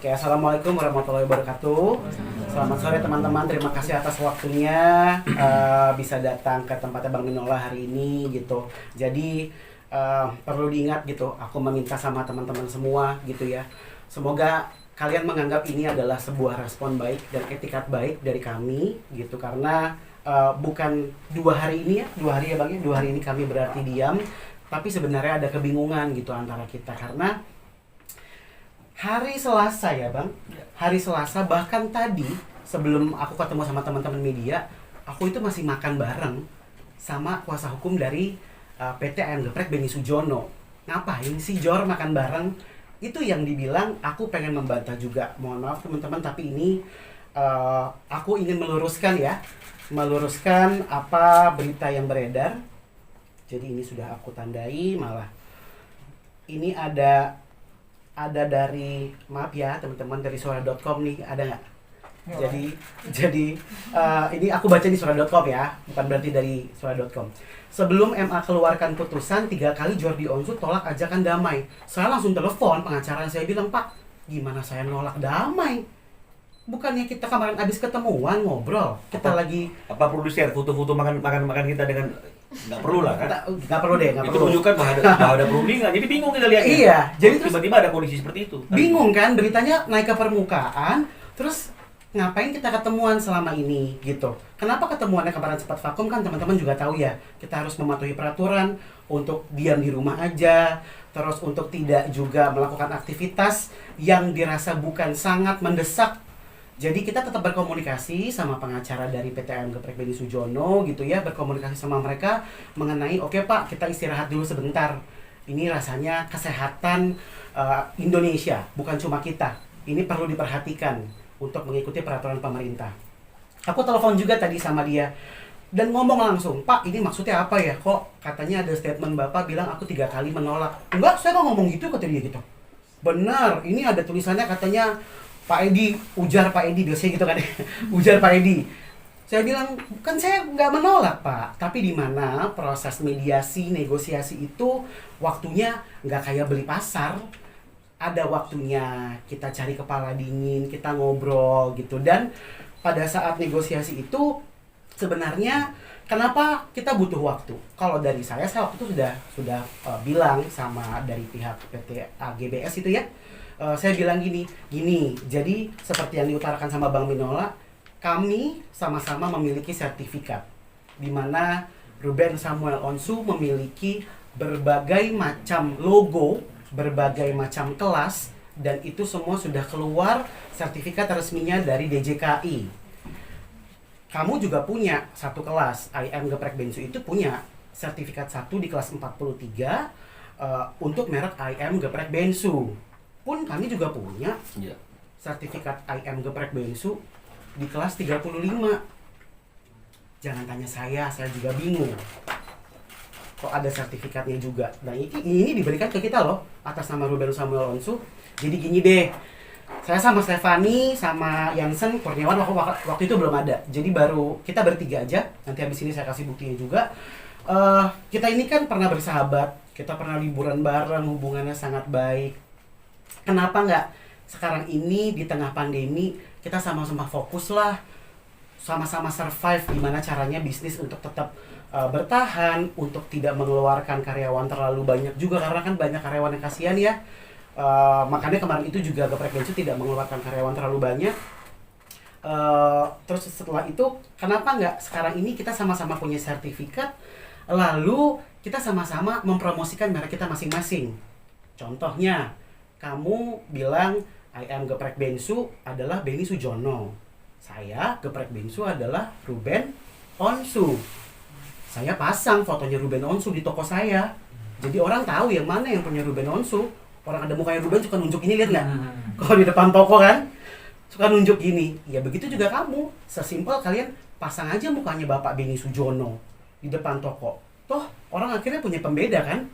Oke, assalamualaikum warahmatullahi wabarakatuh. Selamat sore teman-teman, terima kasih atas waktunya bisa datang ke tempatnya Bang Minola hari ini gitu. Jadi perlu diingat gitu, aku meminta sama teman-teman semua gitu ya. Semoga kalian menganggap ini adalah sebuah respon baik dan etikat baik dari kami gitu, karena bukan 2 hari ini ya, 2 hari ya Bang ya, 2 hari ini kami berarti diam, tapi sebenarnya ada kebingungan gitu antara kita karena hari Selasa ya Bang, hari Selasa bahkan tadi sebelum aku ketemu sama teman-teman media, aku itu masih makan bareng sama kuasa hukum dari PT Ayam Geprek Beni Sujono. Ngapain sih Jor makan bareng? Itu yang dibilang aku pengen membantah juga. Mohon maaf teman-teman, tapi ini aku ingin meluruskan ya, meluruskan apa berita yang beredar. Jadi ini sudah aku tandai, malah ini ada dari, maaf ya teman-teman, dari suara.com nih, ada nggak? Jadi ini aku baca di suara.com ya, bukan berarti dari suara.com. Sebelum MA keluarkan putusan, 3 kali Jordi Onsu tolak ajakan damai. Saya langsung telepon pengacara, saya bilang, Pak, gimana saya nolak damai? Bukannya kita kemarin abis ketemuan ngobrol, kita lagi apa perlu di-share foto-foto makan kita dengan nggak perlu lah kan? Nggak perlu deh, nggak itu perlu. menunjukkan bahwa ada perundingan, jadi bingung kita lihatnya. Iya, jadi terus tiba-tiba ada kondisi seperti itu. bingung kan, beritanya naik ke permukaan, terus ngapain kita ketemuan selama ini gitu. Kenapa ketemuannya kemarin sempat vakum kan teman-teman juga tahu ya, kita harus mematuhi peraturan untuk diam di rumah aja, terus untuk tidak juga melakukan aktivitas yang dirasa bukan sangat mendesak. Jadi kita tetap berkomunikasi sama pengacara dari PT Ayam Geprek Beni Sujono gitu ya, berkomunikasi sama mereka mengenai oke Pak, kita istirahat dulu sebentar. Ini rasanya kesehatan Indonesia, bukan cuma kita. Ini perlu diperhatikan untuk mengikuti peraturan pemerintah. Aku telepon juga tadi sama dia dan ngomong langsung, Pak, ini maksudnya apa ya? Kok katanya ada statement Bapak bilang aku 3 kali menolak. Enggak, saya nggak ngomong gitu, kata dia gitu. Benar, ini ada tulisannya katanya Pak Edi, ujar Pak Edi, biasanya gitu kan ya. Ujar Pak Edi. Saya bilang, kan saya nggak menolak Pak, tapi di mana proses mediasi, negosiasi itu waktunya nggak kayak beli pasar. Ada waktunya kita cari kepala dingin, kita ngobrol gitu. Dan pada saat negosiasi itu sebenarnya kenapa kita butuh waktu? Kalau dari saya waktu itu sudah bilang sama dari pihak PT AGBS itu ya. Saya bilang gini, jadi seperti yang diutarakan sama Bang Minola, kami sama-sama memiliki sertifikat, di mana Ruben Samuel Onsu memiliki berbagai macam logo, berbagai macam kelas, dan itu semua sudah keluar sertifikat resminya dari DJKI. Kamu juga punya satu kelas, IM Geprek Bensu itu punya sertifikat 1 di kelas 43 untuk merek IM Geprek Bensu. Pun kami juga punya sertifikat IM Geprek Bensu di kelas 35. Jangan tanya saya juga bingung. Kok ada sertifikatnya juga. Nah ini diberikan ke kita loh, atas nama Ruben Samuel Onsu. Jadi gini deh, saya sama Stefani, sama Yansen, Kurniawan waktu itu belum ada. Jadi baru kita bertiga aja, nanti habis ini saya kasih buktinya juga. Kita ini kan pernah bersahabat, kita pernah liburan bareng, hubungannya sangat baik. Kenapa nggak sekarang ini di tengah pandemi kita sama-sama fokus lah, sama-sama survive gimana caranya bisnis untuk tetap bertahan, untuk tidak mengeluarkan karyawan terlalu banyak juga, karena kan banyak karyawan yang kasihan ya. Makanya kemarin itu juga Geprek Bensu tidak mengeluarkan karyawan terlalu banyak. Terus setelah itu kenapa nggak sekarang ini kita sama-sama punya sertifikat, lalu kita sama-sama mempromosikan merek kita masing-masing. Contohnya, kamu bilang I am Geprek Bensu adalah Beni Sujono. Saya Geprek Bensu adalah Ruben Onsu. Saya pasang fotonya Ruben Onsu di toko saya. Jadi orang tahu yang mana yang punya Ruben Onsu. Orang ada mukanya Ruben suka nunjuk ini, lihat nggak? Kalau di depan toko kan suka nunjuk gini. Ya begitu juga kamu. Sesimpel kalian pasang aja mukanya Bapak Beni Sujono di depan toko. Toh orang akhirnya punya pembeda kan?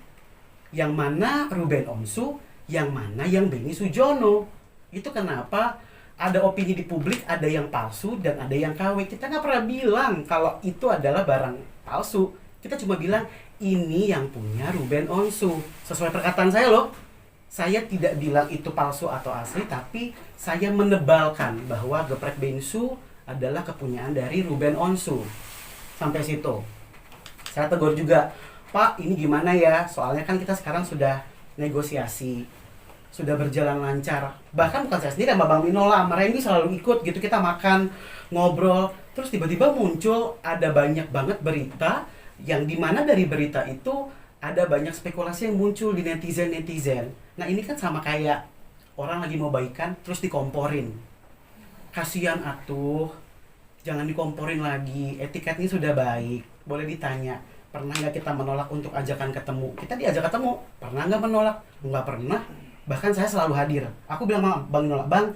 Yang mana Ruben Onsu, yang mana yang Beni Sujono. Itu kenapa ada opini di publik, ada yang palsu dan ada yang KW. Kita nggak pernah bilang kalau itu adalah barang palsu. Kita cuma bilang ini yang punya Ruben Onsu. Sesuai perkataan saya loh. saya tidak bilang itu palsu atau asli, tapi saya menebalkan bahwa geprek bensu adalah kepunyaan dari Ruben Onsu. Sampai situ. Saya tegur juga, Pak, ini gimana ya? Soalnya kan kita sekarang sudah negosiasi, sudah berjalan lancar. Bahkan bukan saya sendiri, sama Bang Minola, sama Randy selalu ikut gitu, kita makan, ngobrol. Terus tiba-tiba muncul ada banyak banget berita, yang dimana dari berita itu ada banyak spekulasi yang muncul di netizen-netizen. Nah ini kan sama kayak orang lagi mau baikan, terus dikomporin. Kasihan atuh, jangan dikomporin lagi, etiketnya sudah baik. Boleh ditanya, pernah nggak kita menolak untuk ajakan ketemu? Kita diajak ketemu, pernah nggak menolak? Nggak pernah. Bahkan saya selalu hadir. Aku bilang sama Bang Minola, Bang,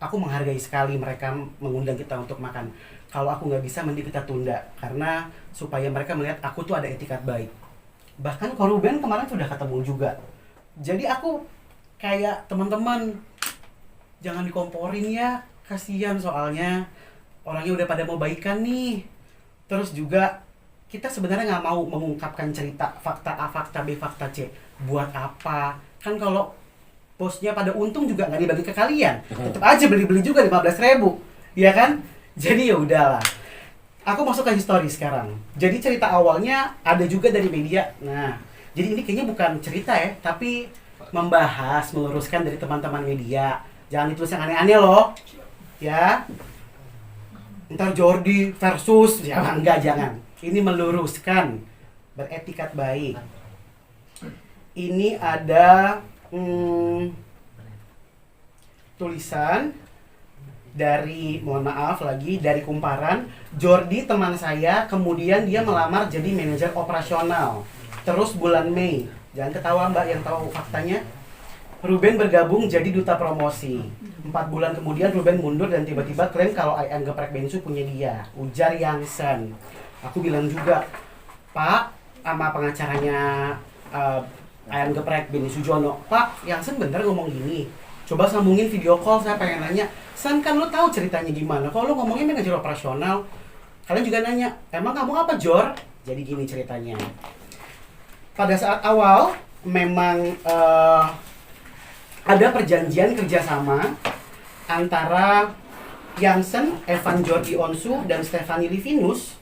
aku menghargai sekali mereka mengundang kita untuk makan. Kalau aku nggak bisa, mending kita tunda. Karena supaya mereka melihat aku tuh ada etikat baik. Bahkan Koruben kemarin sudah ketemu juga. Jadi aku kayak teman-teman, jangan dikomporin ya, kasihan soalnya orangnya udah pada mau baikan nih. Terus juga kita sebenarnya nggak mau mengungkapkan cerita fakta A, fakta B, fakta C. Buat apa? Kan kalau bosnya pada untung juga nggak dibagi ke kalian. Tetap aja beli-beli juga 15.000, ya kan? Jadi ya udahlah. Aku masuk ke histori sekarang. Jadi cerita awalnya ada juga dari media. Nah, jadi ini kayaknya bukan cerita ya, tapi membahas, meluruskan dari teman-teman media. Jangan ditulis yang aneh-aneh loh. Ya. Ntar Jordi versus, ya enggak, jangan. Ini meluruskan, beretikat baik. Ini ada tulisan dari, mohon maaf lagi, dari Kumparan. Jordi teman saya, kemudian dia melamar jadi manajer operasional. Terus bulan Mei, jangan ketawa Mbak yang tahu faktanya, Ruben bergabung jadi duta promosi. 4 bulan kemudian Ruben mundur dan tiba-tiba klaim kalau IM Geprek Bensu punya dia, ujar Yangsen. Aku bilang juga, Pak, sama pengacaranya IM Geprek Benny Sujono, Pak, Yangsen bener ngomong gini. Coba sambungin video call, saya pengen nanya, San, kan lo tahu ceritanya gimana? Kalau lo ngomongnya manajer operasional, kalian juga nanya, emang kamu apa, Jor? Jadi gini ceritanya. Pada saat awal, memang ada perjanjian kerjasama antara Yangsen, Evan Jordi Onsu, dan Stefani Livinus.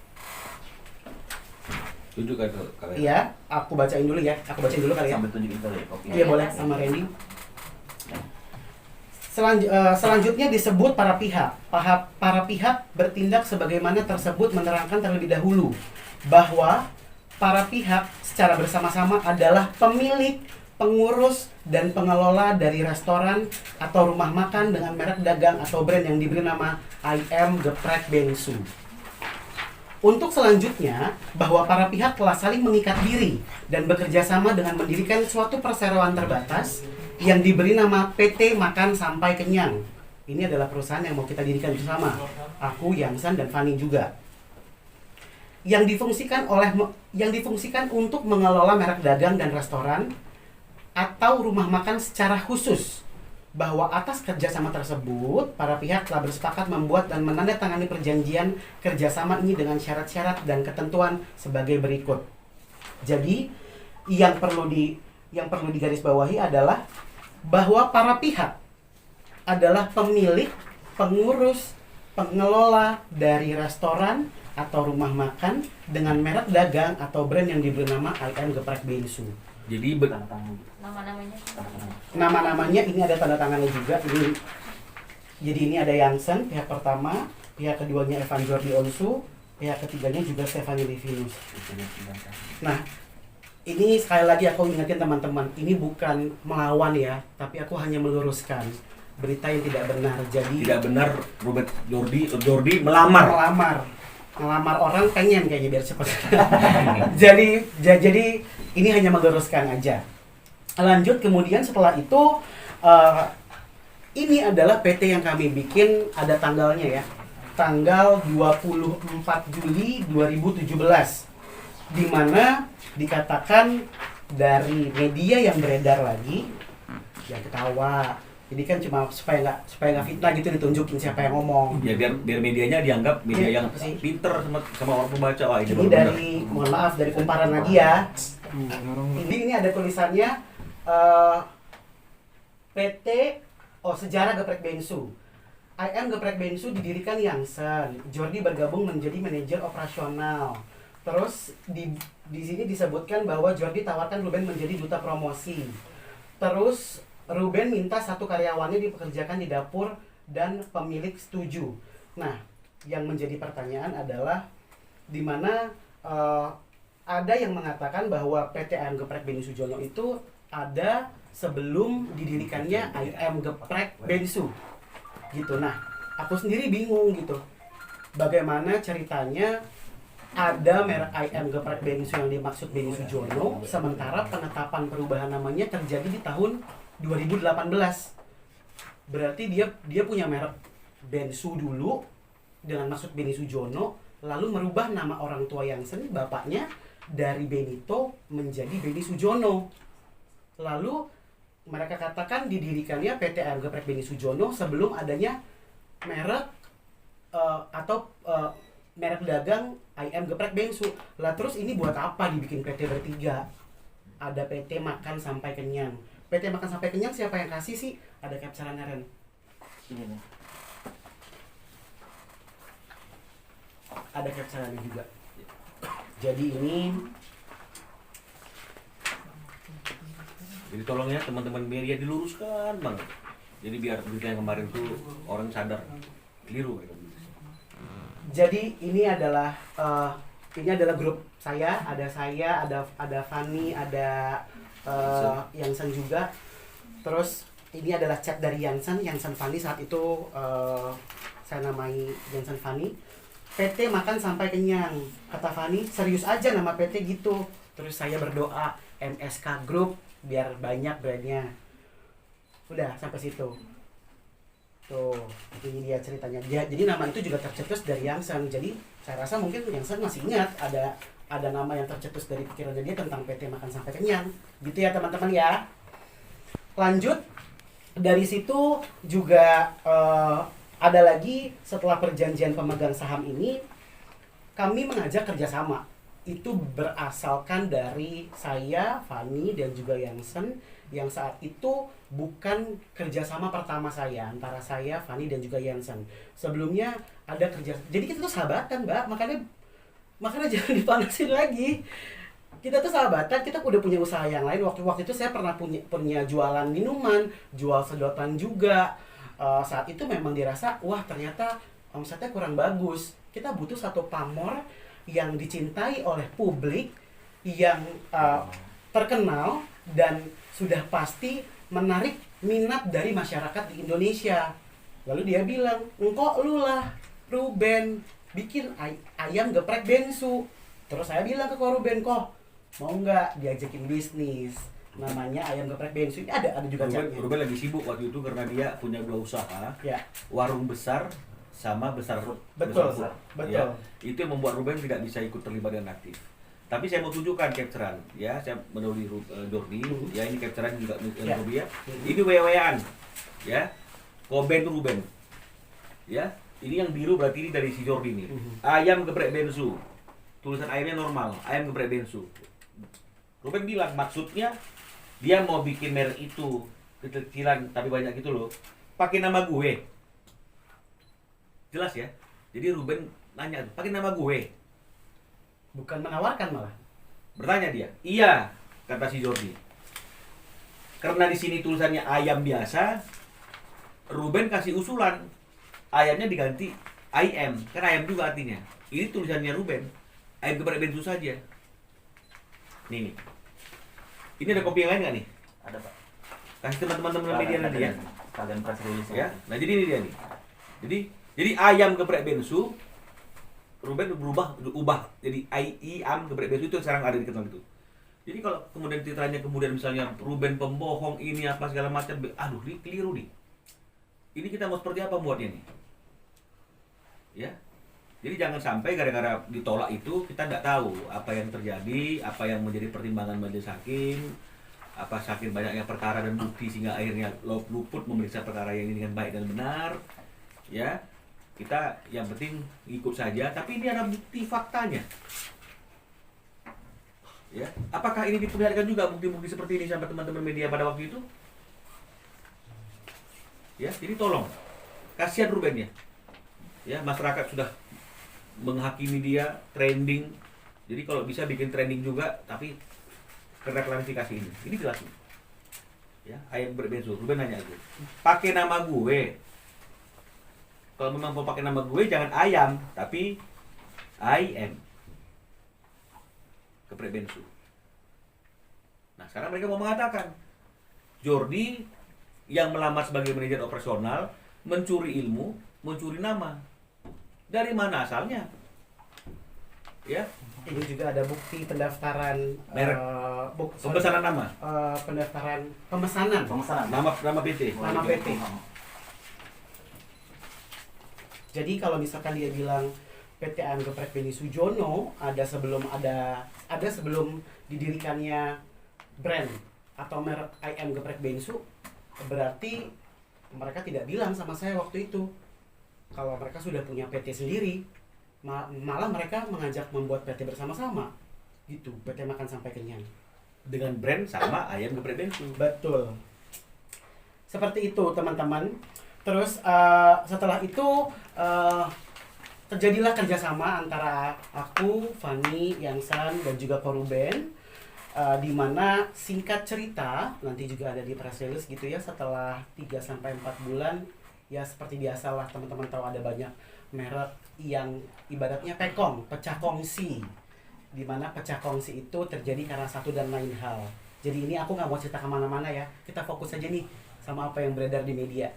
Tunjukkan ke kalian. Iya, aku bacain dulu ya. Aku bacain dulu kali ya. Sambil tunjukin tadi. Oke. Iya boleh, sama Randy. Selanjutnya disebut para pihak. Para pihak bertindak sebagaimana tersebut menerangkan terlebih dahulu bahwa para pihak secara bersama-sama adalah pemilik, pengurus, dan pengelola dari restoran atau rumah makan dengan merek dagang atau brand yang diberi nama IM Geprek Bensu. Untuk selanjutnya, bahwa para pihak telah saling mengikat diri dan bekerja sama dengan mendirikan suatu perseroan terbatas yang diberi nama PT Makan Sampai Kenyang. Ini adalah perusahaan yang mau kita dirikan bersama. Aku, Yangsan, dan Fani juga. Yang difungsikan untuk mengelola merek dagang dan restoran atau rumah makan secara khusus. Bahwa atas kerjasama tersebut, para pihak telah bersepakat membuat dan menandatangani perjanjian kerjasama ini dengan syarat-syarat dan ketentuan sebagai berikut. Jadi, yang perlu digarisbawahi adalah bahwa para pihak adalah pemilik, pengurus, pengelola dari restoran atau rumah makan dengan merek dagang atau brand yang diberi nama IM Geprek Bensu. Jadi Nama-namanya ini ada tanda tangannya juga. Jadi ini ada Yangsen pihak pertama, pihak keduanya Evan Jordi Onsu, pihak ketiganya juga Stefani Livinus. Nah, ini sekali lagi aku ingetin teman-teman, ini bukan melawan ya, tapi aku hanya meluruskan berita yang tidak benar. Jadi tidak benar Robert Jordi melamar orang pengen kayaknya biar cepat. jadi ini hanya meluruskan aja. Lanjut kemudian setelah itu ini adalah PT yang kami bikin, ada tanggalnya ya. Tanggal 24 Juli 2017 di mana dikatakan dari media yang beredar lagi, yang ketawa. Jadi kan cuma supaya nggak fitnah gitu, ditunjukin siapa yang ngomong. Ya biar medianya dianggap media Ya, yang pinter sama orang pembaca. Wah, ini dari mohon maaf dari Kumparan Nadia. Ini ada tulisannya PT Sejarah Geprek Bensu. IM Geprek Bensu didirikan Yangsen. Jordi bergabung menjadi manajer operasional. Terus di sini disebutkan bahwa Jordi tawarkan Ruben menjadi duta promosi. Terus Ruben minta satu karyawannya dipekerjakan di dapur dan pemilik setuju. Nah, yang menjadi pertanyaan adalah di mana ada yang mengatakan bahwa PT IM Geprek Beni Sujono itu ada sebelum didirikannya IM Geprek Bensu. Gitu. Nah, aku sendiri bingung gitu. Bagaimana ceritanya ada merek IM Geprek Bensu yang dimaksud Beni Sujono, sementara penetapan perubahan namanya terjadi di tahun 2018. Berarti dia punya merek Bensu dulu dengan maksud Beni Sujono, lalu merubah nama orang tua Yangsen, bapaknya, dari Benito menjadi Beni Sujono. Lalu mereka katakan didirikannya PT IM Geprek Beni Sujono sebelum adanya merek merek dagang IM Geprek Bensu. Lah terus ini buat apa dibikin PT bertiga? Ada PT Makan Sampai Kenyang. PT Makan Sampai Kenyang siapa yang kasih sih? Ada capturannya, Ren. Ini nih. Ada capturannya juga. Jadi ini Jadi tolong ya teman-teman media diluruskan banget. Jadi biar berita yang kemarin tuh orang sadar keliru gitu. Jadi ini adalah grup saya, ada Fanny, ada Yangsen juga. Terus ini adalah chat dari Yangsen Fanny saat itu saya namai Yangsen Fanny. PT Makan Sampai Kenyang. Kata Fanny, serius aja nama PT gitu. Terus saya berdoa MSK Group biar banyak brandnya. Udah sampai situ. Tuh, ini dia ceritanya. Jadi nama itu juga tercetus dari Yangsen. Jadi saya rasa mungkin Yangsen masih ingat ada nama yang tercetus dari pikirannya dia tentang PT Makan Sampai Kenyang. Gitu ya teman-teman ya. Lanjut dari situ juga ada lagi setelah perjanjian pemegang saham ini kami mengajak kerjasama. Itu berasalkan dari saya, Fanny, dan juga Yangsen yang saat itu bukan kerjasama pertama saya antara saya, Fanny, dan juga Yangsen. Sebelumnya ada kerja, jadi kita tuh sahabatan, Mbak. Makanya jangan dipanasin lagi. Kita tuh sahabatan, kita udah punya usaha yang lain. Waktu itu saya pernah punya jualan minuman, jual sedotan juga. Saat itu memang dirasa, wah ternyata omsetnya kurang bagus. Kita butuh satu pamor yang dicintai oleh publik, yang terkenal dan sudah pasti menarik minat dari masyarakat di Indonesia. Lalu dia bilang, engkau lu lah Ruben bikin ayam geprek Bensu. Terus saya bilang ke Ruben, kok mau nggak diajakin bisnis namanya ayam geprek Bensu. Ini ada juga chatnya. Ruben lagi sibuk waktu itu karena dia punya 2 usaha ya. Warung besar sama besar betul. Ya, itu yang membuat Ruben tidak bisa ikut terlibat dengan aktif. Tapi saya mau tunjukkan capturean ya, saya menulis Jordi ya, ini capturean juga ya. Ini WW-an ya, Koben Ruben ya, ini yang biru berarti ini dari si Jordi nih. Ayam geprek Bensu, tulisan ayamnya normal, ayam geprek Bensu. Ruben bilang maksudnya dia mau bikin merek itu kecil-kecilan tapi banyak gitu loh, pakai nama gue. Jelas ya. Jadi Ruben nanya, pakai nama gue. Bukan menawarkan malah. Bertanya dia. Iya, kata si Jordi. Karena di sini tulisannya ayam biasa, Ruben kasih usulan. Ayamnya diganti IM, kan ayam juga artinya. Ini tulisannya Ruben. Ayam geprek Bensu saja. Nih. Ini ada kopi yang lain nggak nih? Ada, Pak. Kasih teman-teman media nanti ya. Kalian press release ya. Nah, jadi ini dia nih. Jadi ayam geprek Bensu, Ruben ubah jadi ayam geprek Bensu itu sekarang ada di kenal itu. Jadi kalau kemudian ceritanya misalnya Ruben pembohong ini apa segala macam, aduh ini keliru nih. Ini kita mau seperti apa buatnya nih? Ya. Jadi jangan sampai gara-gara ditolak itu kita nggak tahu apa yang terjadi, apa yang menjadi pertimbangan majelis hakim, apa saking banyaknya perkara dan bukti sehingga akhirnya luput memeriksa perkara yang ini dengan baik dan benar. Ya. Kita yang penting ikut saja, tapi ini ada bukti faktanya. Ya, apakah ini diperlihatkan juga bukti-bukti seperti ini sampai teman-teman media pada waktu itu? Ya, jadi tolong. Kasihan Ruben ya. Ya, masyarakat sudah menghakimi dia, trending. Jadi kalau bisa bikin trending juga, tapi kena klarifikasi ini. Ini jelasin. Ya, ayam berbensu. Ruben nanya aku, pakai nama gue. Kalau memang mau pakai nama gue, jangan ayam, tapi I am geprek bensu. Nah, sekarang mereka mau mengatakan Jordi yang melamar sebagai manajer operasional mencuri ilmu, mencuri nama. Dari mana asalnya? Ya, Ini juga ada bukti pendaftaran Merek. Pemesanan nama, pendaftaran pemesanan nama PT. nama PT. Jadi kalau misalkan dia bilang PT AM Geprek Beni Sujono ada sebelum didirikannya brand atau merek IM Geprek Bensu, berarti mereka tidak bilang sama saya waktu itu kalau mereka sudah punya PT sendiri. Malah mereka mengajak membuat PT bersama-sama gitu, PT Makan Sampai Kenyang Dengan brand sama ayam geprek bensu. betul, seperti itu teman-teman. Terus setelah itu terjadilah kerjasama antara aku, Fanny, Yangsan, dan juga Koruben, di mana singkat cerita nanti juga ada di press release gitu ya, setelah 3-4 bulan ya seperti biasalah teman-teman tahu ada banyak merek yang ibaratnya pecah kongsi, di mana pecah kongsi itu terjadi karena satu dan lain hal. Jadi ini aku nggak mau cerita kemana-mana ya, kita fokus aja nih sama apa yang beredar di media.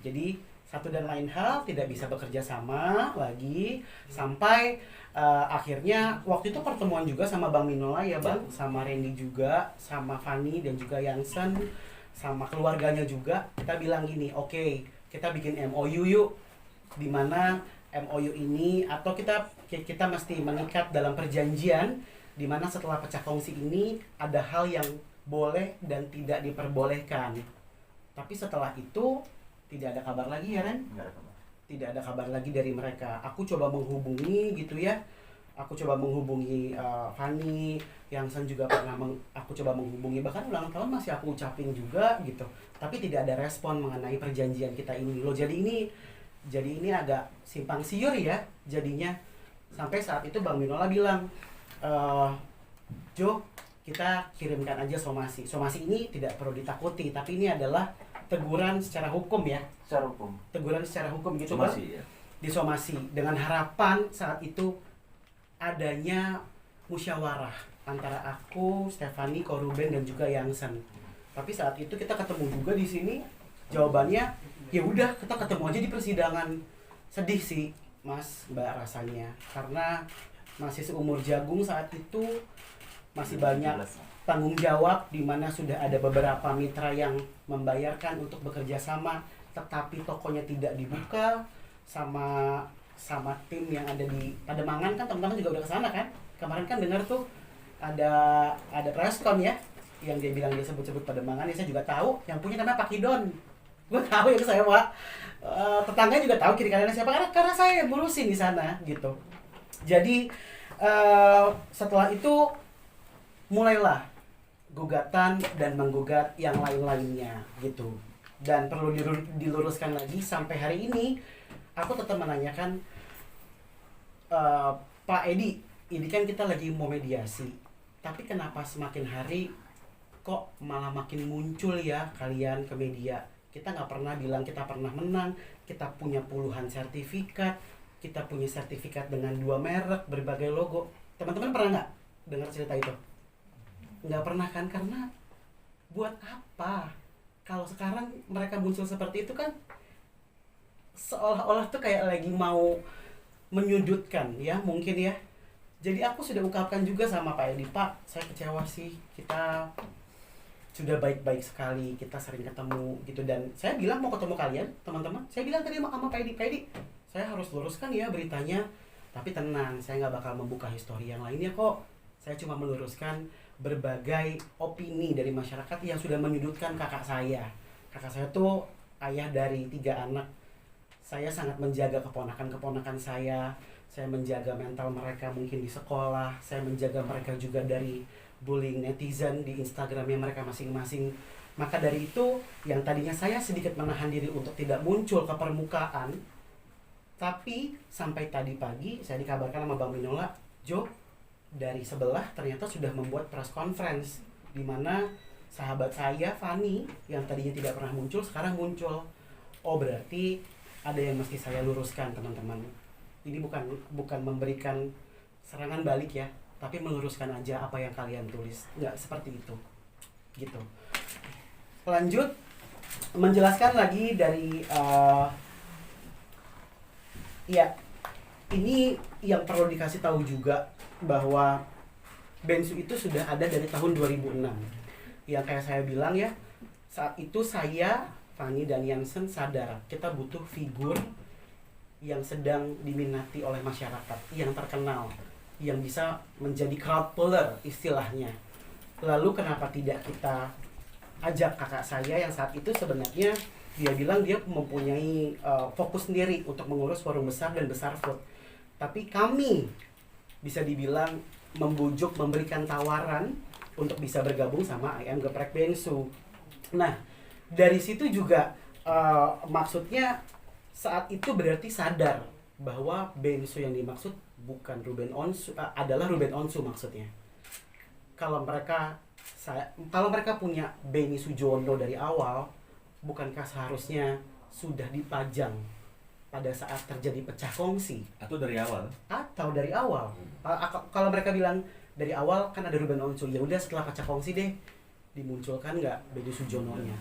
Jadi satu dan lain hal tidak bisa bekerja sama lagi sampai akhirnya waktu itu pertemuan juga sama Bang Minola ya Bang, sama Randy juga, sama Fanny dan juga Yangsen, sama keluarganya juga. Kita bilang gini, oke, kita bikin MOU yuk, dimana MOU ini atau kita mesti mengikat dalam perjanjian dimana setelah pecah kongsi ini ada hal yang boleh dan tidak diperbolehkan. Tapi setelah itu tidak ada kabar lagi ya Ren? Tidak ada kabar lagi dari mereka. Aku coba menghubungi gitu ya. Aku coba menghubungi Fanny, Yangsan juga pernah aku coba menghubungi, bahkan ulang tahun masih aku ucapin juga gitu. Tapi tidak ada respon mengenai perjanjian kita ini loh. Jadi ini agak simpang siur ya jadinya. Sampai saat itu Bang Minola bilang, Jo, kita kirimkan aja somasi. Somasi ini tidak perlu ditakuti, tapi ini adalah teguran secara hukum ya. Secara hukum. Teguran secara hukum gitu Somasi Bang. ya. Disomasi dengan harapan saat itu adanya musyawarah antara aku, Stefani, Koruben dan juga Yangsen. Tapi saat itu kita ketemu juga di sini, jawabannya ya udah kita ketemu aja di persidangan. Sedih sih Mas, Mbak rasanya karena masih seumur jagung saat itu, masih banyak tanggung jawab di mana sudah ada beberapa mitra yang membayarkan untuk bekerja sama, tetapi tokonya tidak dibuka sama tim yang ada di Pademangan. Kan teman-teman juga udah kesana kan? Kemarin kan dengar tuh ada preskon ya yang dia bilang dia sebut-sebut Pademangan. Ya saya juga tahu yang punya namanya Pak Hidon. Gue tahu ya saya Pak. Tetangga juga tahu kiri kanannya siapa karena saya ngurusin di sana gitu. Jadi setelah itu mulailah gugatan dan menggugat yang lain-lainnya gitu. Dan perlu diluruskan lagi sampai hari ini aku tetap menanyakan, Pak Edi, ini kan kita lagi mau mediasi, tapi kenapa semakin hari kok malah makin muncul ya kalian ke media? Kita nggak pernah bilang kita pernah menang, kita punya puluhan sertifikat, kita punya sertifikat dengan 2 merek, berbagai logo. Teman-teman pernah nggak dengar cerita itu? Nggak pernah kan? Karena buat apa? Kalau sekarang mereka muncul seperti itu kan seolah-olah tuh kayak lagi mau menyudutkan ya mungkin ya. Jadi aku sudah ungkapkan juga sama Pak Edi, Pak, saya kecewa sih, kita sudah baik-baik sekali, kita sering ketemu gitu, dan saya bilang mau ketemu kalian teman-teman. Saya bilang tadi sama Pak Edi, saya harus luruskan ya beritanya, tapi tenang, saya nggak bakal membuka histori yang lainnya kok. Saya cuma meluruskan berbagai opini dari masyarakat yang sudah menyudutkan kakak saya. Kakak saya tuh ayah dari 3 anak. Saya sangat menjaga keponakan-keponakan saya menjaga mental mereka mungkin di sekolah, saya menjaga mereka juga dari bullying netizen di Instagramnya mereka masing-masing. Maka dari itu, yang tadinya saya sedikit menahan diri untuk tidak muncul ke permukaan, tapi sampai tadi pagi saya dikabarkan sama Bang Minola, Jo, dari sebelah ternyata sudah membuat press conference di mana sahabat saya Fani yang tadinya tidak pernah muncul sekarang muncul. Oh, berarti ada yang mesti saya luruskan, teman-teman. Ini bukan memberikan serangan balik ya, tapi meluruskan aja apa yang kalian tulis. Nggak seperti itu. Gitu. Lanjut menjelaskan lagi dari ya, ini yang perlu dikasih tahu juga bahwa Bensu itu sudah ada dari tahun 2006. Yang kayak saya bilang ya, saat itu saya, Fanny dan Yansen sadar kita butuh figur yang sedang diminati oleh masyarakat, yang terkenal, yang bisa menjadi crowd puller istilahnya. Lalu kenapa tidak kita ajak kakak saya yang saat itu sebenarnya dia bilang dia mempunyai fokus sendiri untuk mengurus forum besar dan besar food. Tapi kami bisa dibilang membujuk, memberikan tawaran untuk bisa bergabung sama I Am Geprek Bensu. Nah, dari situ juga maksudnya saat itu berarti sadar bahwa Bensu yang dimaksud bukan Ruben Onsu, adalah Ruben Onsu maksudnya. Kalau mereka punya Benny Sujono dari awal, bukankah seharusnya sudah dipajang pada saat terjadi pecah kongsi? Atau dari awal? Kalau mereka bilang dari awal kan ada Ruben Onsu, ya udah setelah pecah kongsi deh dimunculkan nggak Benny Sujono-nya?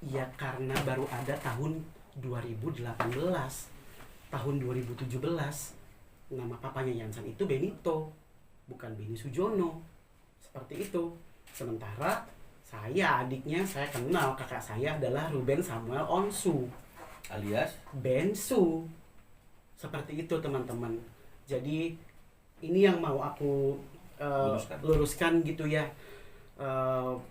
Ya karena baru ada tahun 2018, tahun 2017 nama papanya Yansen itu Benito, bukan Benny Sujono. Seperti itu. Sementara saya adiknya, saya kenal kakak saya adalah Ruben Samuel Onsu Alias Bensu. Seperti itu teman-teman. Jadi ini yang mau aku luruskan gitu ya.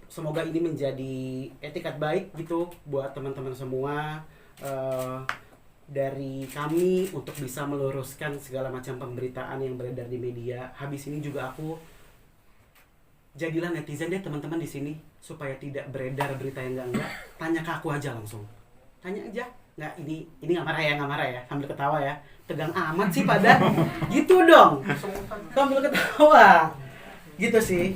Semoga ini menjadi etikat baik gitu buat teman-teman semua, dari kami untuk bisa meluruskan segala macam pemberitaan yang beredar di media. Habis ini juga aku jadilah netizen deh teman-teman di sini, supaya tidak beredar berita yang enggak. Tanya ke aku aja langsung. Tanya aja. Nggak, ini nggak marah ya, sambil ketawa ya. Tegang amat sih pada. Gitu dong. Sambil ketawa. Gitu sih.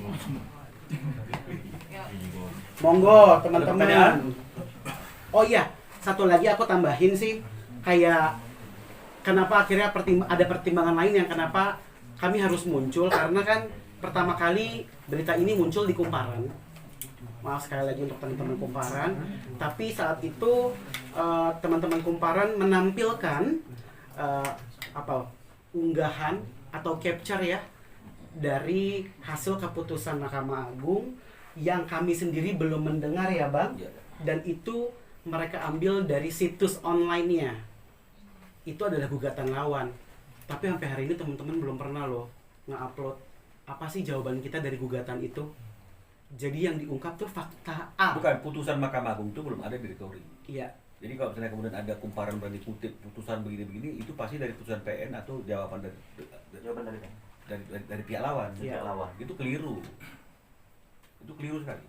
Monggo teman-teman. Oh iya, satu lagi aku tambahin sih, kayak kenapa akhirnya ada pertimbangan lain yang kenapa kami harus muncul, karena kan pertama kali berita ini muncul di Kumparan. Maaf sekali lagi untuk teman-teman Kumparan, tapi saat itu teman-teman Kumparan menampilkan unggahan atau capture ya dari hasil keputusan Mahkamah Agung yang kami sendiri belum mendengar ya Bang, dan itu mereka ambil dari situs online-nya. Itu adalah gugatan lawan, tapi sampai hari ini teman-teman belum pernah loh nge-upload apa sih jawaban kita dari gugatan itu. Jadi yang diungkap tuh fakta A. Bukan, putusan Mahkamah Agung itu belum ada di recovery. Iya. Jadi kalau misalnya kemudian ada Kumparan berani kutip putusan begini-begini, itu pasti dari putusan PN atau jawaban dari pihak lawan. Iya. Itu keliru. Itu keliru sekali.